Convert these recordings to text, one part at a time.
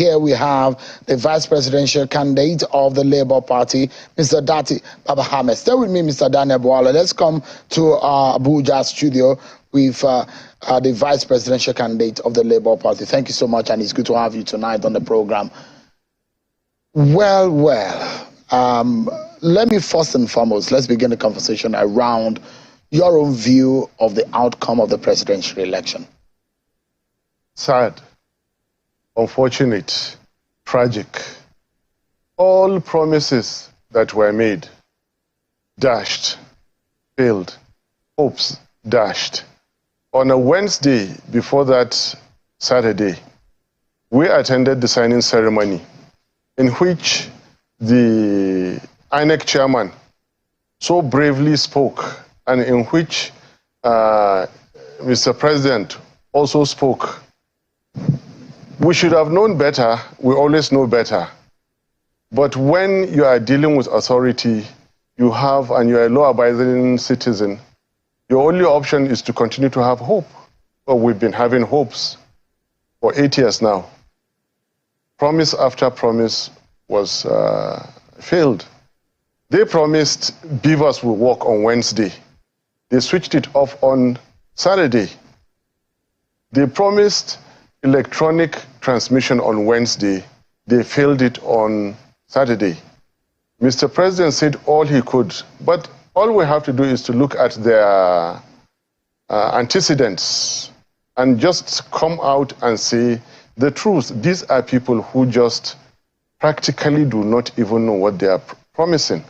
here we have the vice presidential candidate of the Labour Party, Mr. Dati Babahame. Stay with me, Mr. Daniel Boala. Let's come to our Abuja studio with the vice presidential candidate of the Labour Party. Thank you so much, and it's good to have you tonight on the program. Well, let me first and foremost, let's begin the conversation around your own view of the outcome of the presidential election. Sad, unfortunate, tragic. All promises that were made, dashed, failed, hopes, dashed. On a Wednesday before that Saturday, we attended the signing ceremony in which the INEC chairman so bravely spoke, and in which Mr. President also spoke. We should have known better. We always know better. But when you are dealing with authority, and you're a law-abiding citizen, your only option is to continue to have hope. Well, we've been having hopes for 8 years now. Promise after promise was failed. They promised beavers will work on Wednesday. They switched it off on Saturday. They promised electronic transmission on Wednesday. They failed it on Saturday. Mr. President said all he could, but all we have to do is to look at their antecedents and just come out and say the truth. These are people who just practically do not even know what they are promising.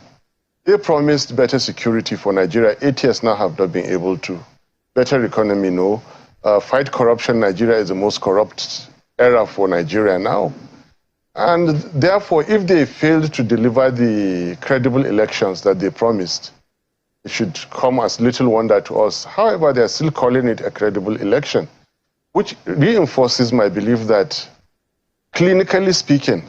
They promised better security for Nigeria. 8 years now have not been able to. Better economy, no. Fight corruption. Nigeria is the most corrupt era for Nigeria now. And therefore, if they failed to deliver the credible elections that they promised, it should come as little wonder to us. However, they are still calling it a credible election, which reinforces my belief that, clinically speaking,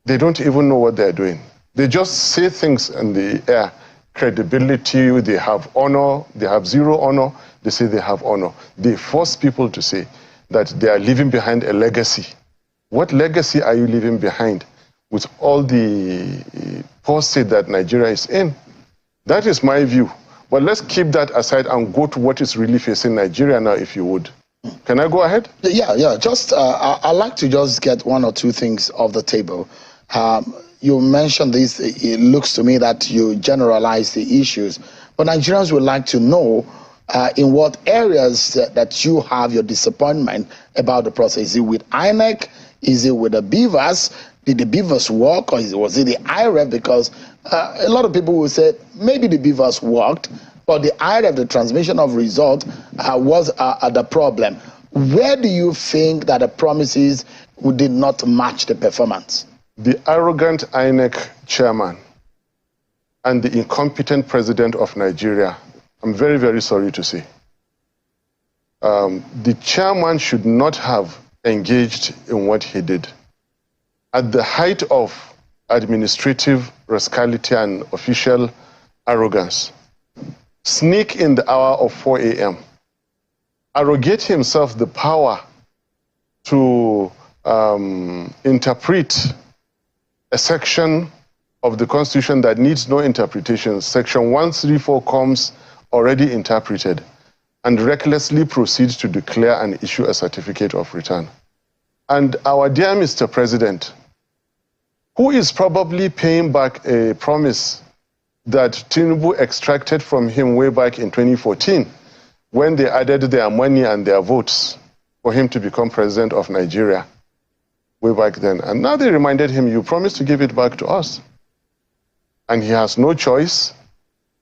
they don't even know what they're doing. They just say things in the air. Credibility, they have honor, they have zero honor, they say they have honor. They force people to say that they are leaving behind a legacy. What legacy are you leaving behind with all the poor state that Nigeria is in? That is my view. But let's keep that aside and go to what is really facing Nigeria now, if you would. Can I go ahead? Yeah. Just, I'd like to just get one or two things off the table. You mentioned this, it looks to me that you generalize the issues, but Nigerians would like to know in what areas that you have your disappointment about the process. Is it with INEC? Is it with the beavers? Did the beavers work, or was it the IREF? Because a lot of people will say maybe the beavers worked, but the IREF, the transmission of result, was the problem. Where do you think that the promises did not match the performance? The arrogant INEC chairman and the incompetent president of Nigeria, I'm very, very sorry to say. The chairman should not have engaged in what he did. At the height of administrative rascality and official arrogance, sneak in the hour of 4 a.m., arrogate himself the power to interpret a section of the Constitution that needs no interpretation. Section 134 comes already interpreted, and recklessly proceeds to declare and issue a certificate of return. And our dear Mr. President, who is probably paying back a promise that Tinubu extracted from him way back in 2014, when they added their money and their votes for him to become president of Nigeria way back then. And now they reminded him, you promised to give it back to us. And he has no choice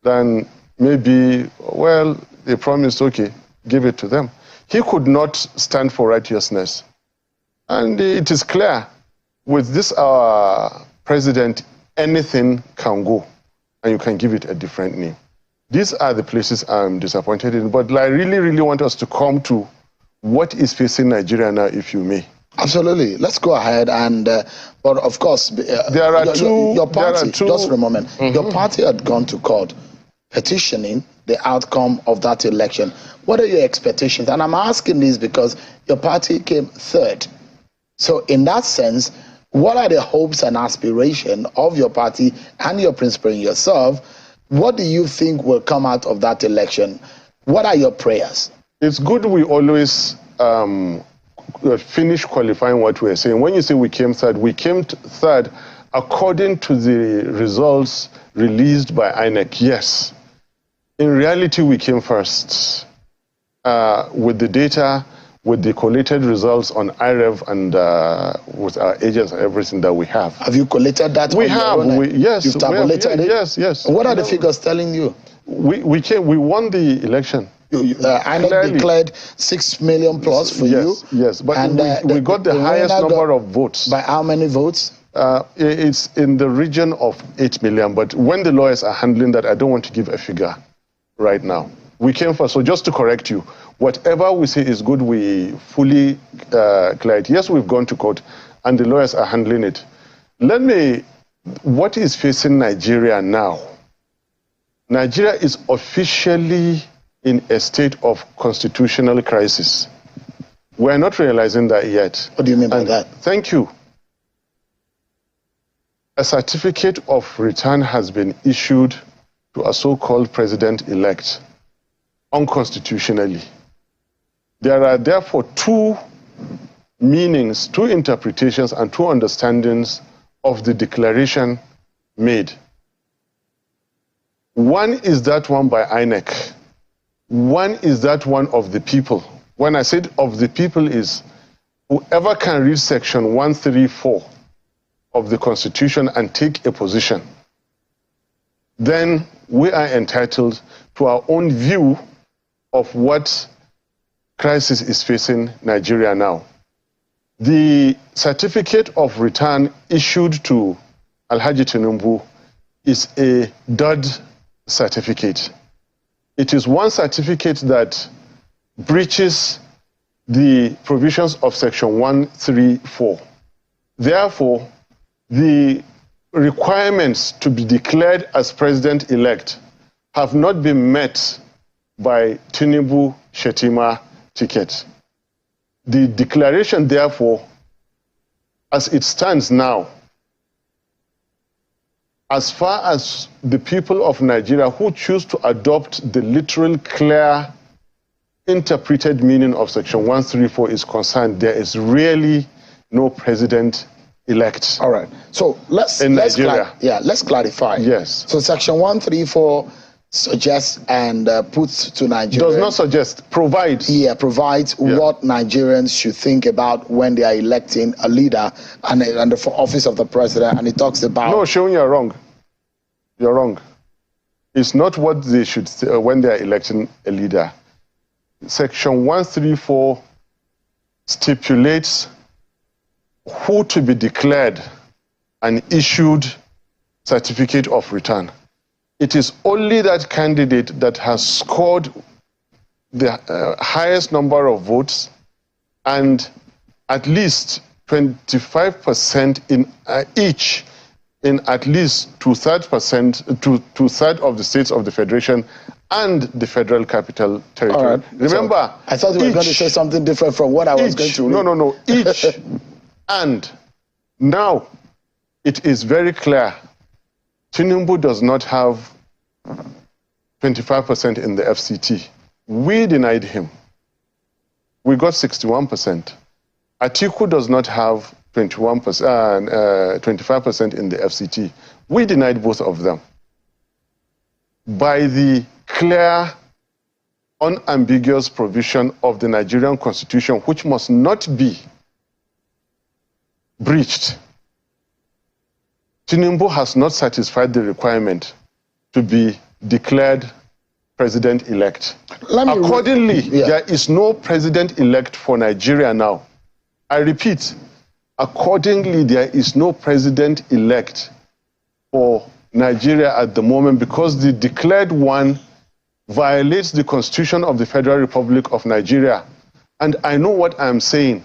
than maybe, well, they promised, okay, give it to them. He could not stand for righteousness. And it is clear, with this our president, anything can go, and you can give it a different name. These are the places I'm disappointed in, but I really, really want us to come to what is facing Nigeria now, if you may. Absolutely. Let's go ahead and, but of course, there are your party, just for a moment, your party had gone to court petitioning the outcome of that election. What are your expectations? And I'm asking this because your party came third So in that sense, what are the hopes and aspirations of your party and your principal and yourself? What do you think will come out of that election? What are your prayers? It's good we always finish qualifying what we're saying. When you say we came third according to the results released by INEC. Yes. In reality, we came first with the data, with the collated results on IREV and with our agents and everything that we have. Have you collated that? We have. Yes. You've tabulated it? Yes. What are the figures telling you? We won the election. INEC declared 6 million plus for you. Yes, but we got the highest number of votes. By how many votes? It's in the region of 8 million, but when the lawyers are handling that, I don't want to give a figure right now. We came first, so just to correct you, whatever we say is good, we fully clear it. Yes, we've gone to court, and the lawyers are handling it. What is facing Nigeria now? Nigeria is officially in a state of constitutional crisis. We're not realizing that yet. What do you mean by that? Thank you. A certificate of return has been issued to a so-called president-elect unconstitutionally. There are therefore two meanings, two interpretations, and two understandings of the declaration made. One is that one by INEC. One is that one of the people. When I said of the people is whoever can read section 134 of the Constitution and take a position, then we are entitled to our own view of what crisis is facing Nigeria now. The certificate of return issued to Alhaji Tinubu is a dud certificate. It is one certificate that breaches the provisions of section 134. Therefore, the requirements to be declared as president-elect have not been met by Tinubu Shetima ticket. The declaration, therefore, as it stands now, as far as the people of Nigeria who choose to adopt the literal, clear, interpreted meaning of section 134 is concerned, there is really no president-elect. All right. So let's clarify. Yes. So section 134 suggests and puts to Nigeria. Does not suggest, provides. Yeah, provides what Nigerians should think about when they are electing a leader and the office of the president, and it talks about. No, Seun, you're wrong. You're wrong. It's not what they should say when they are electing a leader. Section 134 stipulates who to be declared an issued certificate of return. It is only that candidate that has scored the highest number of votes and at least 25% in each in at least two-thirds of the states of the Federation and the Federal Capital Territory. All right. Remember, so I thought you were going to say something different from what I was going to read. No. Each and now it is very clear. Tinubu does not have 25% in the FCT. We denied him. We got 61%. Atiku does not have 25% in the FCT. We denied both of them. By the clear, unambiguous provision of the Nigerian Constitution, which must not be breached, Tinubu has not satisfied the requirement to be declared president-elect. Accordingly, there is no president-elect for Nigeria now. I repeat, accordingly, there is no president-elect for Nigeria at the moment because the declared one violates the Constitution of the Federal Republic of Nigeria. And I know what I'm saying.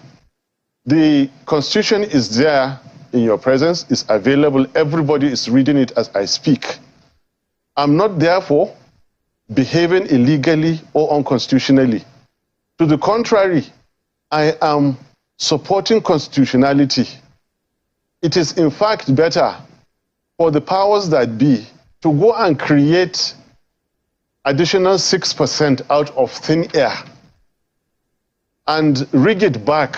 The Constitution is there in your presence, is available. Everybody is reading it as I speak. I'm not therefore behaving illegally or unconstitutionally. To the contrary, I am supporting constitutionality. It is in fact better for the powers that be to go and create additional 6% out of thin air and rig it back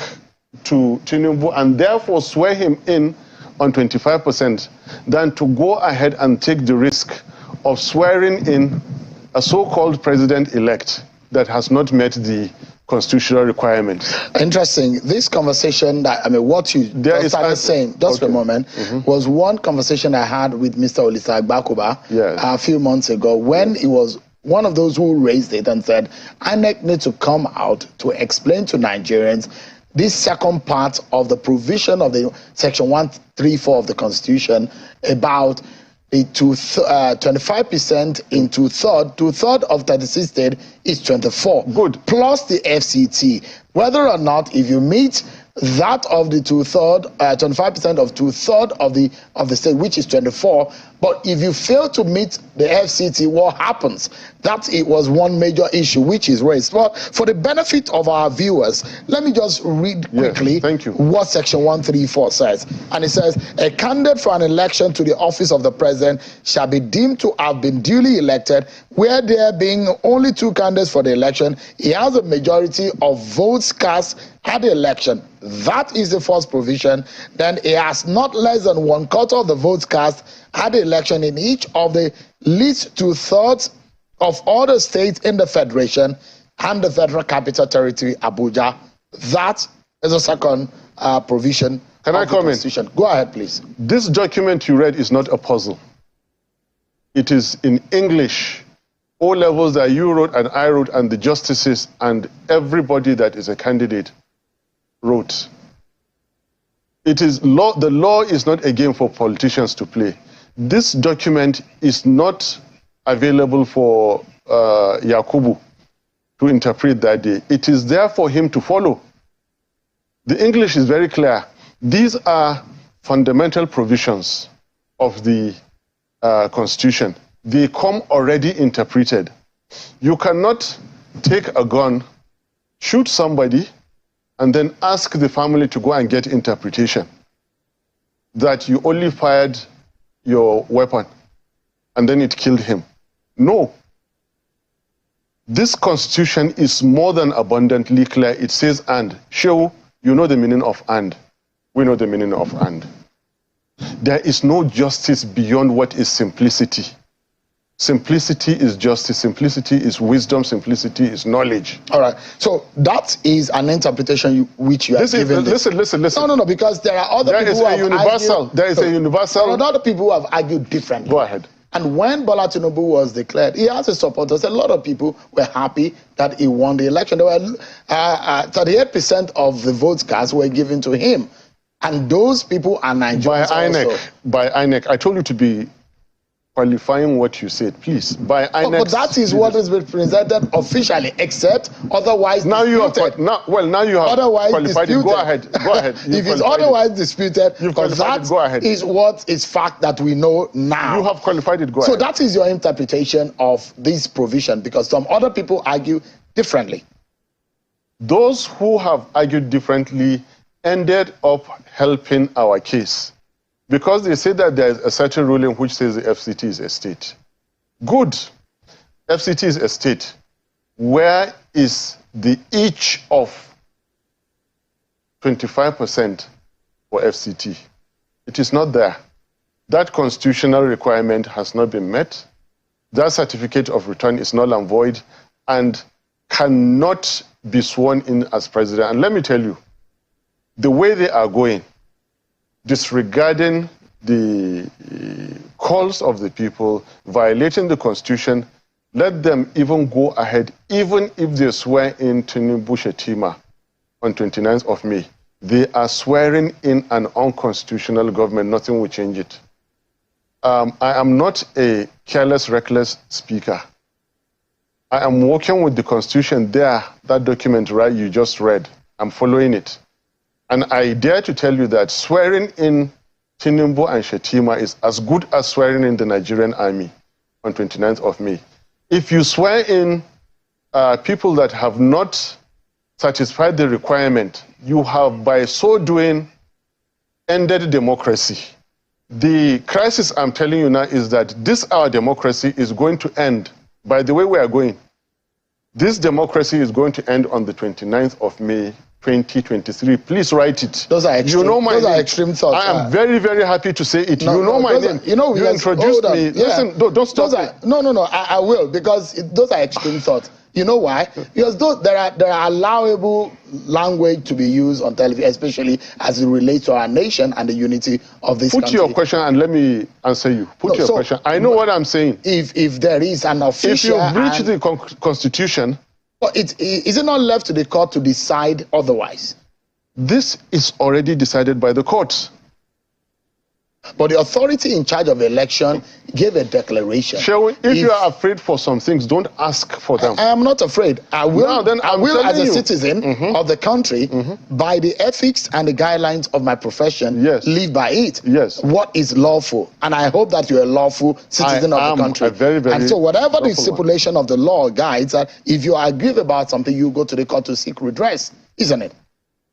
to Tinubu and therefore swear him in on 25% than to go ahead and take the risk of swearing in a so-called president-elect that has not met the constitutional requirements. Interesting. This conversation that, I mean, what you just started saying, just for a moment, was one conversation I had with Mr. Olisa Agbakuba a few months ago when he was one of those who raised it and said, INEC needs to come out to explain to Nigerians this second part of the provision of the Section 134 of the Constitution about the 25% in two-thirds of 36 states is 24. Good. Plus the FCT. Whether or not, if you meet that of the 25% of two-thirds of the state, which is 24, but if you fail to meet the FCT, what happens? That it was one major issue which is raised. But for the benefit of our viewers, let me just read quickly what Section 134 says. And it says, a candidate for an election to the office of the president shall be deemed to have been duly elected, where there being only two candidates for the election, he has a majority of votes cast at the election. That is the first provision. Then he has not less than 1/4 of the votes cast at the election in each of the least two-thirds of all the states in the Federation and the Federal Capital Territory, Abuja. That is the second provision. Can I comment? Go ahead, please. This document you read is not a puzzle. It is in English. O levels that you wrote and I wrote and the justices and everybody that is a candidate wrote. It is law. The law is not a game for politicians to play. This document is not available for Yakubu to interpret that day. It is there for him to follow. The English is very clear. These are fundamental provisions of the Constitution. They come already interpreted. You cannot take a gun, shoot somebody, and then ask the family to go and get interpretation that you only fired your weapon and then it killed him. No. This Constitution is more than abundantly clear. It says and. Shehu, you know the meaning of and. We know the meaning of and. There is no justice beyond what is simplicity. Simplicity is justice, simplicity is wisdom, simplicity is knowledge. All right. So that is an interpretation which you are giving. Listen. No, because there are other people who have argued. There is a universal. There are other people who have argued differently. Go ahead. And when Bola Tinubu was declared, he has his supporters. A lot of people were happy that he won the election. There were 38% of the votes cast were given to him. And those people are Nigerians By INEC. I told you to be qualifying what you said, please. By INEC. But that is what has been presented officially, except otherwise now disputed. You have now you have otherwise qualified disputed. it. Go ahead. Go ahead. If it's otherwise disputed, because that is what is fact that we know now. You have qualified it. Go ahead. So that is your interpretation of this provision, because some other people argue differently. Those who have argued differently ended up helping our case, because they say that there is a certain ruling which says the FCT is a state. Good. FCT is a state. Where is the each of 25% for FCT? It is not there. That constitutional requirement has not been met. That certificate of return is null and void and cannot be sworn in as president. And let me tell you, the way they are going, disregarding the calls of the people, violating the Constitution, let them even go ahead, even if they swear in Tinubu Shetima on 29th of May. They are swearing in an unconstitutional government. Nothing will change it. I am not a careless, reckless speaker. I am working with the Constitution there, that document you just read. I'm following it. And I dare to tell you that swearing in Tinubu and Shetima is as good as swearing in the Nigerian army on 29th of May. If you swear in people that have not satisfied the requirement, you have, by so doing, ended democracy. The crisis I'm telling you now is that this, our democracy, is going to end by the way we are going. This democracy is going to end on the 29th of May, 2023. Please write it. Those are extreme, you know my those name. are extreme thoughts. I am very, very happy to say it. No, you know my name. You introduced me. Yeah. Listen, don't stop me. No, I will, because those are extreme thoughts. You know why? Because there are allowable language to be used on television, especially as it relates to our nation and the unity of this country. Put your question and let me answer you. Put your question. I know what I'm saying. If there is an official... If you breach the Constitution... But is it not left to the court to decide otherwise? This is already decided by the courts. But the authority in charge of election gave a declaration. Sherwin, if you are afraid for some things, don't ask for them. I am not afraid. I will, I will as a citizen of the country, by the ethics and the guidelines of my profession, live by it. Yes. What is lawful? And I hope that you're a lawful citizen of the country. And so whatever the stipulation of the law guides, that if you are aggrieved about something, you go to the court to seek redress, isn't it?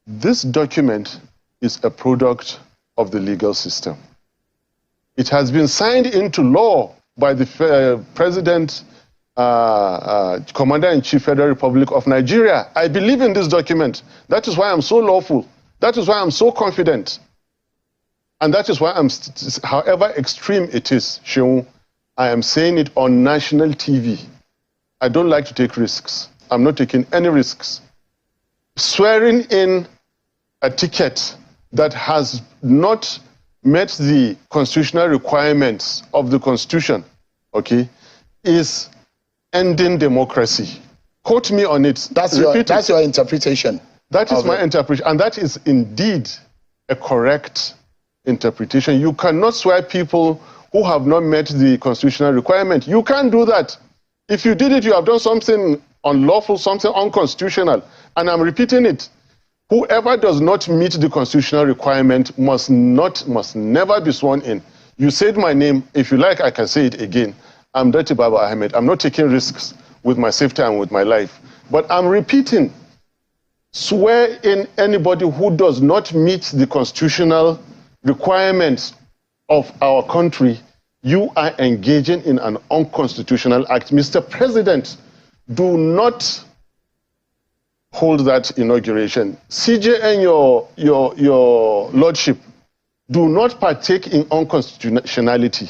This document is a product of the legal system. It has been signed into law by the President, Commander-in-Chief, Federal Republic of Nigeria. I believe in this document. That is why I'm so lawful. That is why I'm so confident. And that is why however extreme it is, Sheung, I am saying it on national TV. I don't like to take risks. I'm not taking any risks. Swearing in a ticket that has not met the constitutional requirements of the Constitution, okay, is ending democracy. Quote me on it. That's your interpretation. That is my interpretation, and that is indeed a correct interpretation. You cannot swear people who have not met the constitutional requirement. You can't do that. If you did it, you have done something unlawful, something unconstitutional, and I'm repeating it. Whoever does not meet the constitutional requirement must never be sworn in. You said my name. If you like, I can say it again. I'm Dr. Baba Ahmed. I'm not taking risks with my safety and with my life. But I'm repeating, swear in anybody who does not meet the constitutional requirements of our country. You are engaging in an unconstitutional act. Mr. President, do not hold that inauguration. CJ and your lordship, do not partake in unconstitutionality.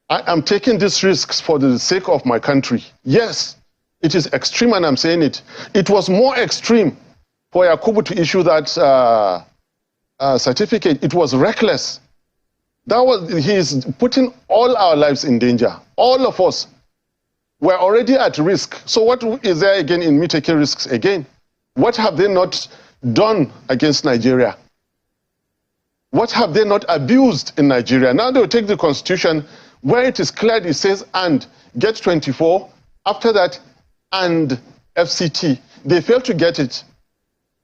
I am taking these risks for the sake of my country. Yes, it is extreme, and I'm saying it. It was more extreme for Yakubu to issue that certificate. It was reckless. He is putting all our lives in danger. All of us. We're already at risk. So what is there again in me taking risks again? What have they not done against Nigeria? What have they not abused in Nigeria? Now they'll take the Constitution where it is clear, it says and get 24. After that, and FCT. They fail to get it.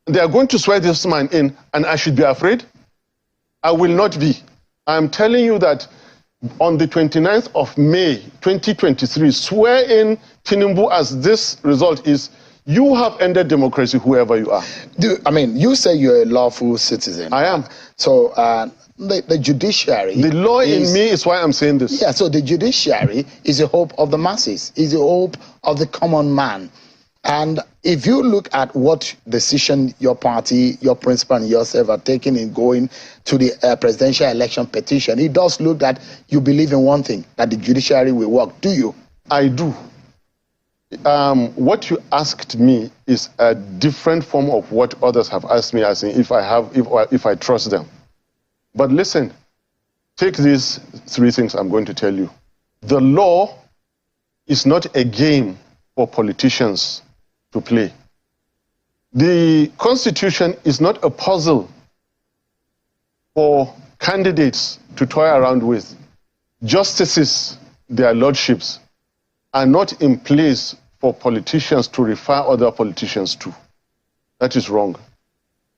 They are going to swear this man in, and I should be afraid? I will not be. I'm telling you that on the 29th of May, 2023, swear in Tinubu as this result is. You have ended democracy, whoever you are. I mean, you say you're a lawful citizen. I am. So the judiciary... The law in me is why I'm saying this. Yeah, so the judiciary is the hope of the masses, is the hope of the common man. And if you look at what decision your party, your principal, and yourself are taking in going to the presidential election petition, it does look that you believe in one thing, that the judiciary will work. Do you? I do. What you asked me is a different form of what others have asked me, as in if I trust them. But listen, take these three things I'm going to tell you. The law is not a game for politicians to play. The Constitution is not a puzzle for candidates to toy around with. Justices, their lordships, are not in place for politicians to refer other politicians to. That is wrong.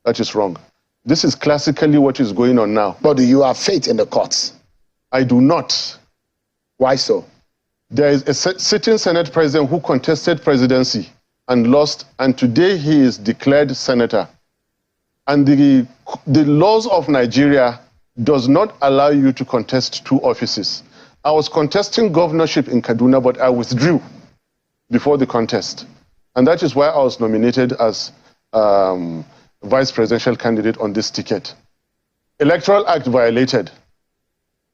That is wrong. This is classically what is going on now. But do you have faith in the courts? I do not. Why so? There is a sitting Senate president who contested presidency and lost, and today he is declared senator. And the laws of Nigeria does not allow you to contest 2 offices. I was contesting governorship in Kaduna, but I withdrew before the contest. And that is why I was nominated as vice presidential candidate on this ticket. Electoral Act violated.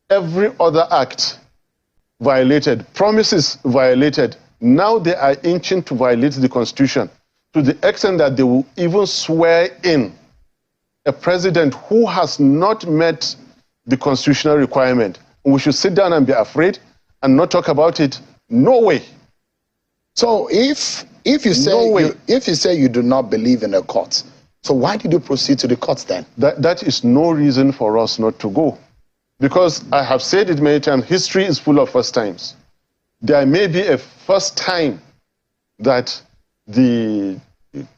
Every other act violated. Promises violated. Now they are inching to violate the Constitution to the extent that they will even swear in a president who has not met the constitutional requirement. We should sit down and be afraid and not talk about it. No way. So if you say you do not believe in the courts, so why did you proceed to the courts then? That is no reason for us not to go. Because I have said it many times, history is full of first times. There may be a first time that the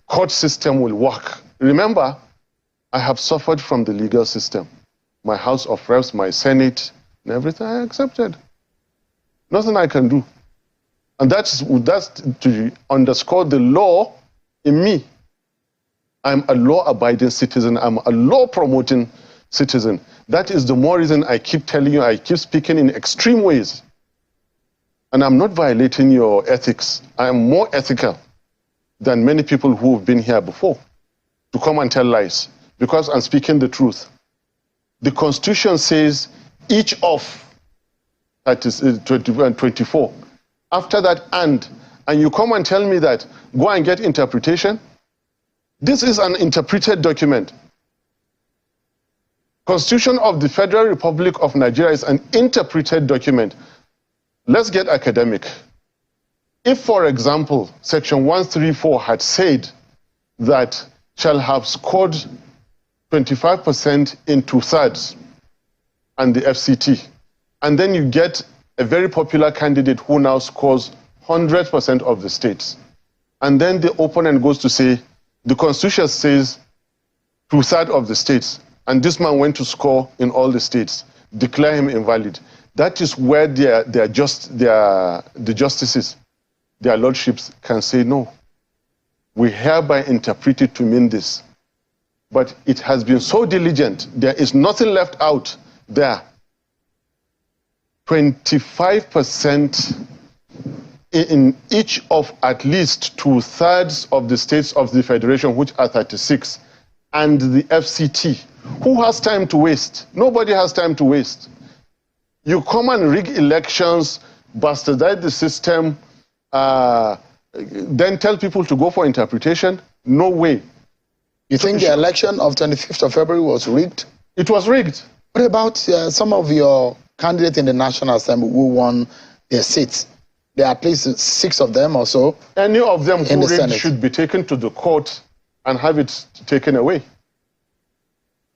court system will work. Remember, I have suffered from the legal system. My House of Reps, my Senate, and everything I accepted. Nothing I can do. And that's to underscore the law in me. I'm a law-abiding citizen. I'm a law-promoting citizen. That is the more reason I keep telling you, I keep speaking in extreme ways. And I'm not violating your ethics. I am more ethical than many people who have been here before to come and tell lies, because I'm speaking the truth. The Constitution says each of, that is 24. After that, and you come and tell me that, go and get interpretation. This is an interpreted document. Constitution of the Federal Republic of Nigeria is an interpreted document. Let's get academic. If, for example, Section 134 had said that shall have scored 25% in 2/3 and the FCT, and then you get a very popular candidate who now scores 100% of the states, and then the opponent goes to say, the Constitution says 2/3 of the states, and this man went to score in all the states, declare him invalid. That is where the justices, their lordships, can say, no, we hereby interpret it to mean this. But it has been so diligent, there is nothing left out there. 25% in each of at least 2/3 of the states of the Federation, which are 36, and the FCT. Who has time to waste? Nobody has time to waste. You come and rig elections, bastardize the system, then tell people to go for interpretation? No way. You think the election of 25th of February was rigged? It was rigged. What about some of your candidates in the National Assembly who won their seats? There are at least 6 of them or so. Any of them who rigged Senate should be taken to the court and have it taken away.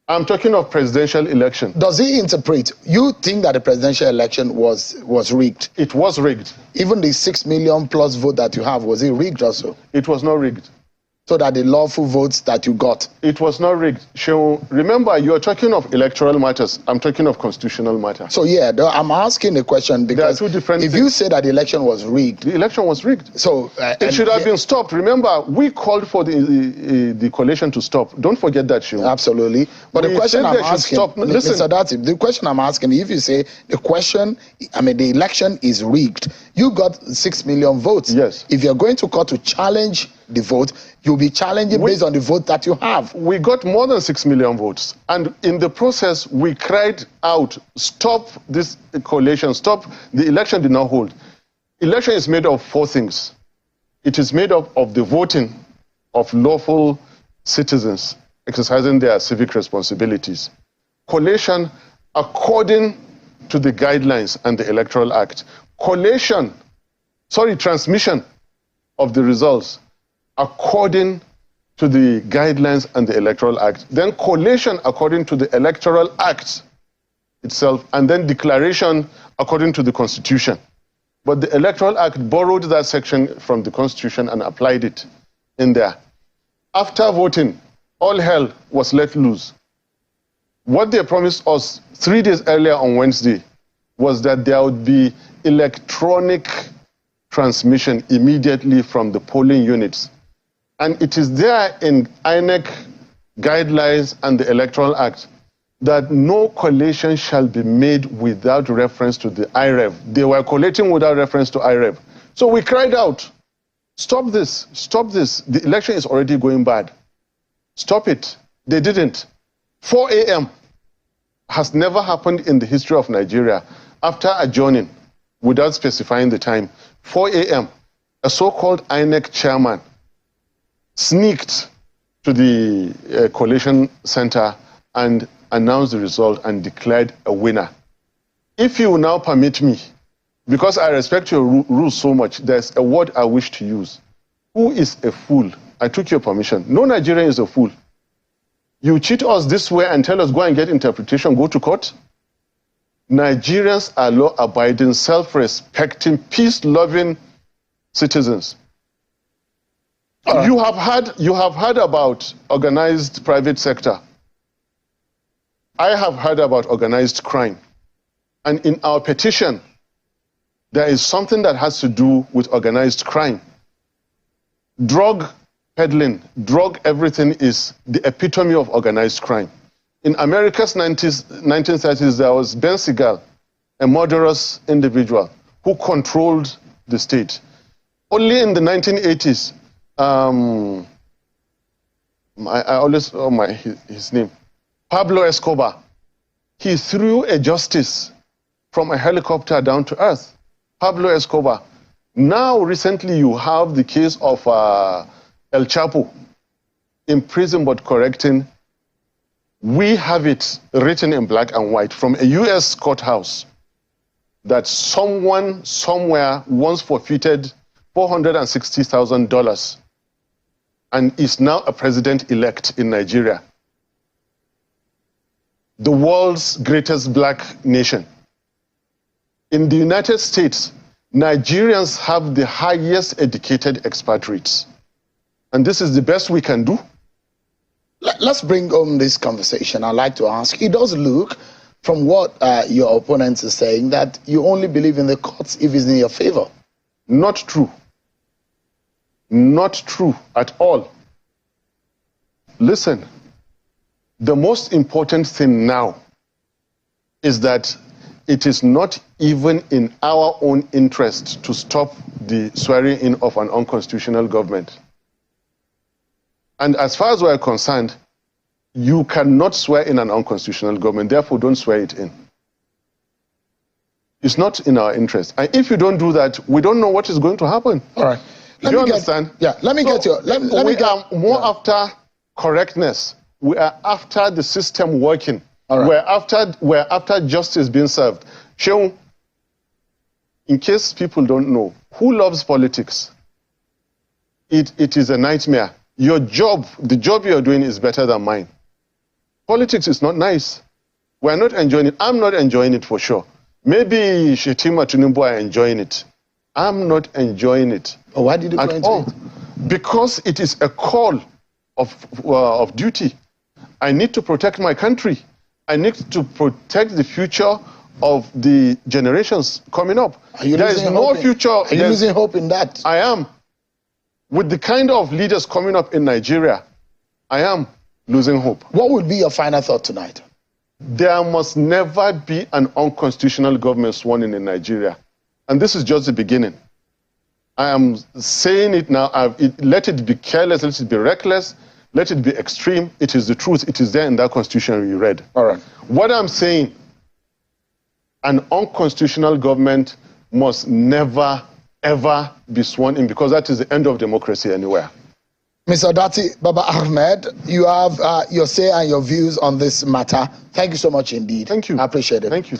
I'm talking of presidential election. Does he interpret? You think that the presidential election was rigged? It was rigged. Even the 6 million plus vote that you have, was it rigged also? It was not rigged. So that the lawful votes that you got? It was not rigged. Remember, you're talking of electoral matters. I'm talking of constitutional matters. So yeah, I'm asking the question because there are 2 different if things. you say that the election was rigged, the election was rigged. So it should have been stopped. Remember, we called for the coalition to stop. Don't forget that, Shehu. Absolutely. But the question I'm asking, Mr. Dati, the question I'm asking, if you say the election is rigged, you got 6 million votes. Yes. If you're going to court to challenge the vote, you'll be challenging based on the vote that you have. We got more than 6 million votes. And in the process, we cried out, stop this coalition, stop. The election did not hold. Election is made of 4 things. It is made up of the voting of lawful citizens exercising their civic responsibilities. Collation according to the guidelines and the Electoral Act. Transmission of the results according to the guidelines and the Electoral Act. Then collation according to the Electoral Act itself, and then declaration according to the Constitution. But the Electoral Act borrowed that section from the Constitution and applied it in there. After voting, all hell was let loose. What they promised us 3 days earlier on Wednesday was that there would be electronic transmission immediately from the polling units. And it is there in INEC guidelines and the Electoral Act that no collation shall be made without reference to the IREV. They were collating without reference to IREV. So we cried out, stop this, stop this. The election is already going bad. Stop it. They didn't. 4 a.m. has never happened in the history of Nigeria. After adjourning, without specifying the time, 4 a.m., a so-called INEC chairman sneaked to the collation center and announced the result and declared a winner. If you will now permit me, because I respect your rules so much, there's a word I wish to use. Who is a fool? I took your permission. No Nigerian is a fool. You cheat us this way and tell us go and get interpretation, go to court? Nigerians are law-abiding, self-respecting, peace-loving citizens. You have heard about organized private sector. I have heard about organized crime. And in our petition, there is something that has to do with organized crime. Drug peddling, drug everything is the epitome of organized crime. In America's 1930s, there was Ben Segal, a murderous individual who controlled the state. Only in the 1980s, I always his name, Pablo Escobar, he threw a justice from a helicopter down to earth. Pablo Escobar. Now, recently, you have the case of El Chapo in prison but correcting. We have it written in black and white from a U.S. courthouse that someone somewhere once forfeited $460,000 and is now a president-elect in Nigeria, the world's greatest black nation. In the United States, Nigerians have the highest educated expatriates. And this is the best we can do. Let's bring home this conversation. I'd like to ask, it does look, from what your opponents are saying, that you only believe in the courts if it's in your favor. Not true. Not true at all. Listen, the most important thing now is that it is not even in our own interest to stop the swearing in of an unconstitutional government. And as far as we're concerned, you cannot swear in an unconstitutional government, therefore don't swear it in. It's not in our interest. And if you don't do that, we don't know what is going to happen. All right. Do you understand? Let me get your... We are more after correctness. We are after the system working. All right. We're after justice being served. Sheung, in case people don't know, who loves politics? It is a nightmare. Your job, the job you're doing is better than mine. Politics is not nice. We're not enjoying it. I'm not enjoying it for sure. Maybe Shetima Tinubu are enjoying it. I'm not enjoying it. Oh, why did you go into it? Because it is a call of duty. I need to protect my country. I need to protect the future of the generations coming up. There is no future. Are you losing hope in that? I am. With the kind of leaders coming up in Nigeria, I am losing hope. What would be your final thought tonight? There must never be an unconstitutional government sworn in Nigeria. And this is just the beginning. I am saying it now. Let it be careless, let it be reckless, let it be extreme. It is the truth. It is there in that constitution you read. All right. What I'm saying, an unconstitutional government must never, ever be sworn in, because that is the end of democracy anywhere. Mr. Dati Baba Ahmed, you have your say and your views on this matter. Thank you so much indeed. Thank you. I appreciate it. Thank you.